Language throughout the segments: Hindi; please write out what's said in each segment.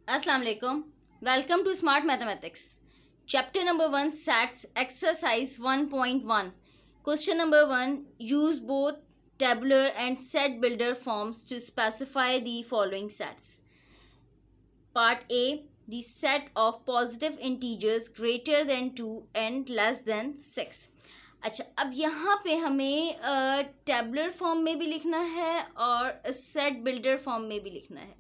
Assalamu alaikum. Welcome to Smart Mathematics. Chapter number 1, Sets, Exercise 1.1. Question number 1. Use both tabular and set builder forms to specify the following sets. Part A. The set of positive integers greater than 2 and less than 6. अच्छा, अब यहाँ पे हमें टेबुलर फॉर्म में भी लिखना है और सेट बिल्डर फॉर्म में भी लिखना है.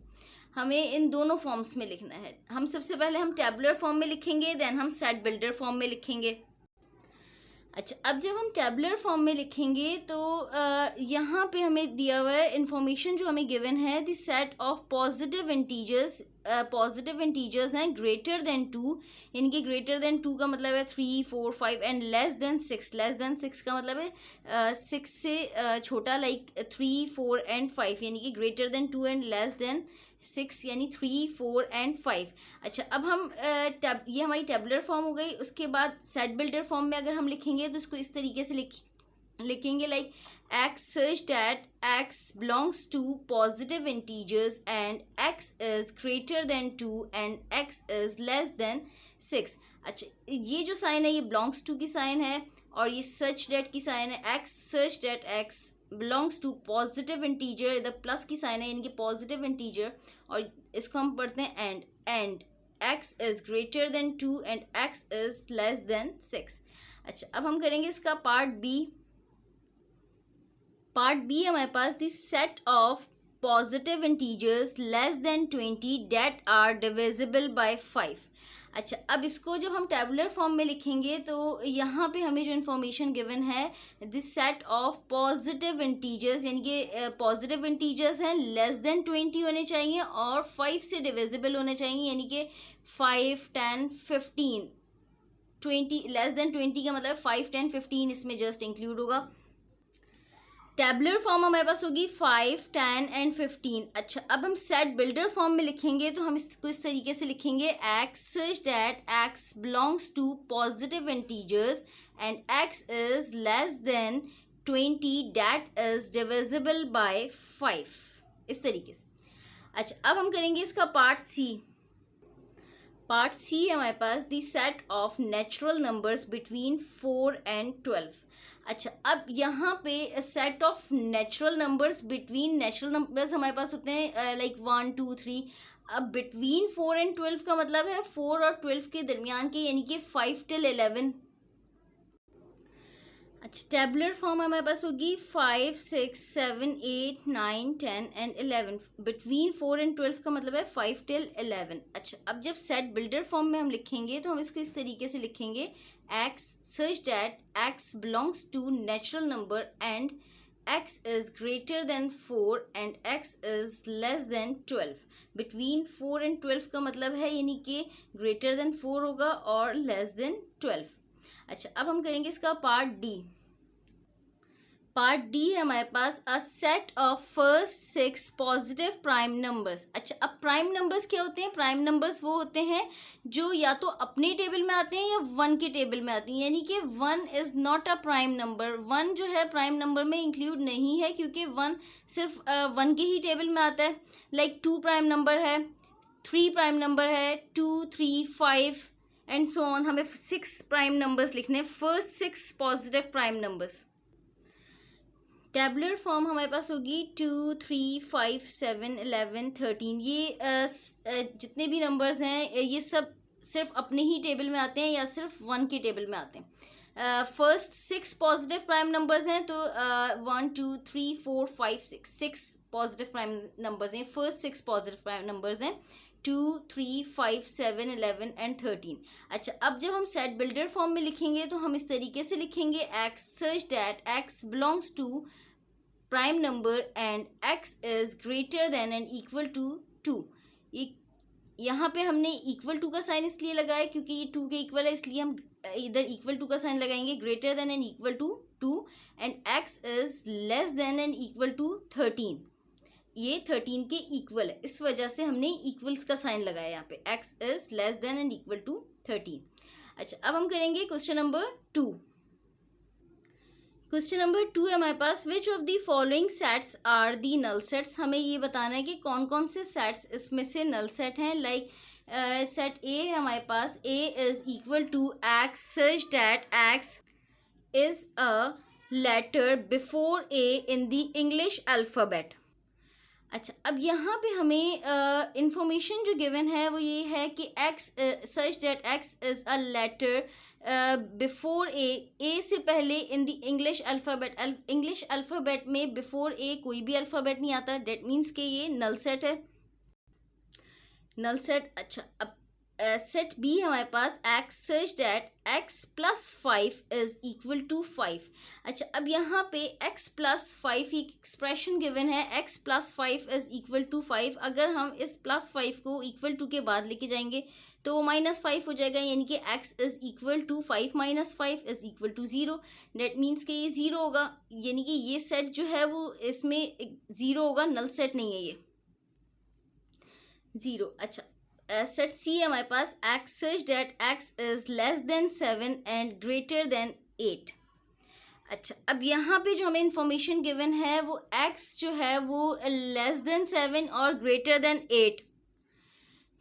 हमें इन दोनों फॉर्म्स में लिखना है. हम सबसे पहले हम टेबुलर फॉर्म में लिखेंगे, देन हम सेट बिल्डर फॉर्म में लिखेंगे. अच्छा, अब जब हम टेबुलर फॉर्म में लिखेंगे तो यहाँ पे हमें दिया हुआ है इन्फॉर्मेशन जो हमें गिवन है, the set of positive integers हैं ग्रेटर देन 2. यानी कि ग्रेटर देन 2 का मतलब है 3, 4, 5 and less than 6. Less than 6 का मतलब है 6 से छोटा, लाइक 3, 4 एंड 5. यानी कि greater than 2 and less than 6 यानी 3, 4 एंड 5. अच्छा, अब हम ये हमारी टेबुलर फॉर्म हो गई. उसके बाद सेट बिल्डर फॉर्म में अगर हम लिखेंगे तो इसको इस तरीके से लिखेंगे like x such that x belongs to positive integers and x is greater than 2 and x is less than 6. अच्छा, ये जो साइन है ये belongs to की साइन है और ये such that की साइन है. x such that x belongs to positive integer, इधर प्लस की साइन है यानी कि पॉजिटिव इंटीजर, और इसको हम पढ़ते हैं and x is greater than 2 and x is less than 6. अच्छा, अब हम करेंगे इसका पार्ट बी. पार्ट बी हमारे पास the set of positive integers less than 20 that are divisible by 5. अच्छा, अब इसको जब हम टेबुलर फॉर्म में लिखेंगे तो यहाँ पे हमें जो इन्फॉर्मेशन गिवन है, this set of positive integers यानी कि पॉजिटिव इंटीजर्स हैं लेस देन 20 होने चाहिए और 5 से डिविजिबल होने चाहिए. यानी कि 5, 10, 15. 20 लेस देन 20 का मतलब 5, 10, 15 इसमें जस्ट इंक्लूड होगा. टेबुलर फॉर्म हमारे पास होगी 5, 10 एंड 15. अच्छा, अब हम सेट बिल्डर फॉर्म में लिखेंगे तो हम इसको इस तरीके से लिखेंगे x such that x belongs to positive integers and x is less than 20 that is divisible by 5. इस तरीके से. अच्छा, अब हम करेंगे इसका पार्ट सी. पार्ट सी हमारे पास the set of natural numbers between 4 and 12. अच्छा, अब यहाँ पे set of natural numbers between natural numbers हमारे पास होते हैं लाइक 1, 2, 3. अब बिटवीन 4 एंड 12 का मतलब है 4 और 12 के दरमियान के, यानी कि 5 till 11. अच्छा, टेबुलर फॉर्म हमारे पास होगी 5, 6, 7, 8, 9, 10 एंड 11. बिटवीन 4 एंड 12 का मतलब है 5 till 11. अच्छा, अब जब सेट बिल्डर फॉर्म में हम लिखेंगे तो हम इसको इस तरीके से लिखेंगे x such that x belongs to natural number and x is greater than 4 and x is less than 12. Between 4 and 12 का मतलब है यानी कि ग्रेटर देन 4 होगा और लेस देन 12. अच्छा, अब हम करेंगे इसका पार्ट डी. पार्ट डी है हमारे पास a set of first 6 positive prime numbers. अच्छा, अब प्राइम नंबर्स क्या होते हैं? प्राइम नंबर्स वो होते हैं जो या तो अपने टेबल में आते हैं या 1 के टेबल में आती हैं. यानी कि 1 is not a prime number. 1 जो है प्राइम नंबर में इंक्लूड नहीं है क्योंकि 1 सिर्फ 1 के ही टेबल में आता है. लाइक 2 प्राइम नंबर है, 3 प्राइम नंबर है, 2, 3, 5 एंड सो ऑन. हमें 6 प्राइम नंबर्स लिखने हैं, first 6 positive prime numbers. Tabular form हमारे पास होगी 2, 3, 5, 7, 11, 13. ये जितने भी नंबर्स हैं ये सब सिर्फ अपने ही टेबल में आते हैं या सिर्फ 1 के टेबल में आते हैं. फर्स्ट 6 पॉजिटिव प्राइम नंबर्स हैं तो 1, 2, 3, 4, 5, 6 पॉजिटिव प्राइम नंबर्स हैं. फर्स्ट 6 पॉजिटिव प्राइम नंबर्स हैं 2, 3, 5, 7, 11 एंड 13. अच्छा, अब जब हम सेट बिल्डर फॉर्म में लिखेंगे तो हम इस तरीके से लिखेंगे x such that x belongs to prime number and x is greater than and equal to 2. यहाँ पे हमने इक्वल टू का साइन इसलिए लगाया क्योंकि ये 2 के इक्वल है, इसलिए हम इधर इक्वल टू का साइन लगाएंगे. Greater than and equal to 2 and x is less than and equal to 13. ये 13 के इक्वल है, इस वजह से हमने इक्वल्स का साइन लगाया यहाँ पे. x is less than and equal to 13. अच्छा, अब हम करेंगे क्वेश्चन नंबर 2. क्वेश्चन नंबर 2 है हमारे पास, which of the following sets are the null sets. हमें ये बताना है कि कौन कौन से सेट्स इसमें से नल सेट हैं। लाइक सेट ए है हमारे पास, A is equal to X such that X is a letter before A in the English alphabet. अच्छा, अब यहाँ पे हमें इंफॉर्मेशन जो गिवन है वो ये है कि X such that X is a letter before A से पहले in the English alphabet. English alphabet में बिफोर ए कोई भी अल्फ़ाबेट नहीं आता, डेट मीन्स कि ये नल सेट है, नल सेट। अच्छा, अब सेट बी है हमारे पास, X such that X plus 5 is equal to 5। अच्छा, अब यहाँ पे x प्लस 5 एक एक्सप्रेशन गिवन है, x plus 5 is equal to 5। अगर हम इस प्लस 5 को इक्वल टू के बाद लेके जाएंगे तो वो -5 हो जाएगा, यानी कि x is equal to 5 minus 5 is equal to 0। That means कि ये 0 होगा, यानी कि ये सेट जो है वो इसमें 0 होगा, नल सेट नहीं है ये 0। अच्छा, सेट सी है हमारे पास, X such that X is less than 7 and greater than 8। अच्छा, अब यहाँ पे जो हमें इंफॉर्मेशन गिवन है वो x जो है वो लेस देन 7 और ग्रेटर देन 8,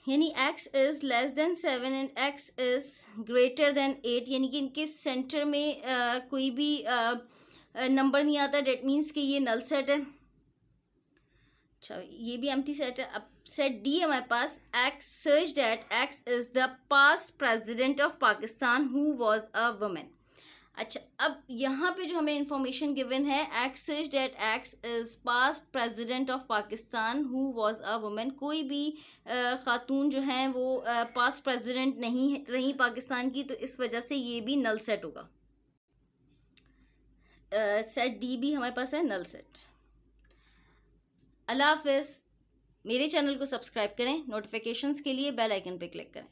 यानी x is less than 7 and x is greater than 8, यानी कि इनके सेंटर में कोई भी नंबर नहीं आता, डेट मीन्स कि ये नल सेट है। अच्छा, ये भी एम्प्टी सेट है। अब सेट डी है हमारे पास, X such that X is the past president of Pakistan who was a women. अच्छा, अब यहाँ पे जो हमें इंफॉर्मेशन गिवन है, X such that X is past president of Pakistan who was a women. कोई भी खातून जो हैं वो पास्ट प्रेसिडेंट नहीं रही पाकिस्तान की, तो इस वजह से ये भी नल सेट होगा। सेट डी भी हमारे पास है नल सेट। अल्लाह हाफिज़। मेरे चैनल को सब्सक्राइब करें, नोटिफिकेशंस के लिए बेल आइकन पे क्लिक करें।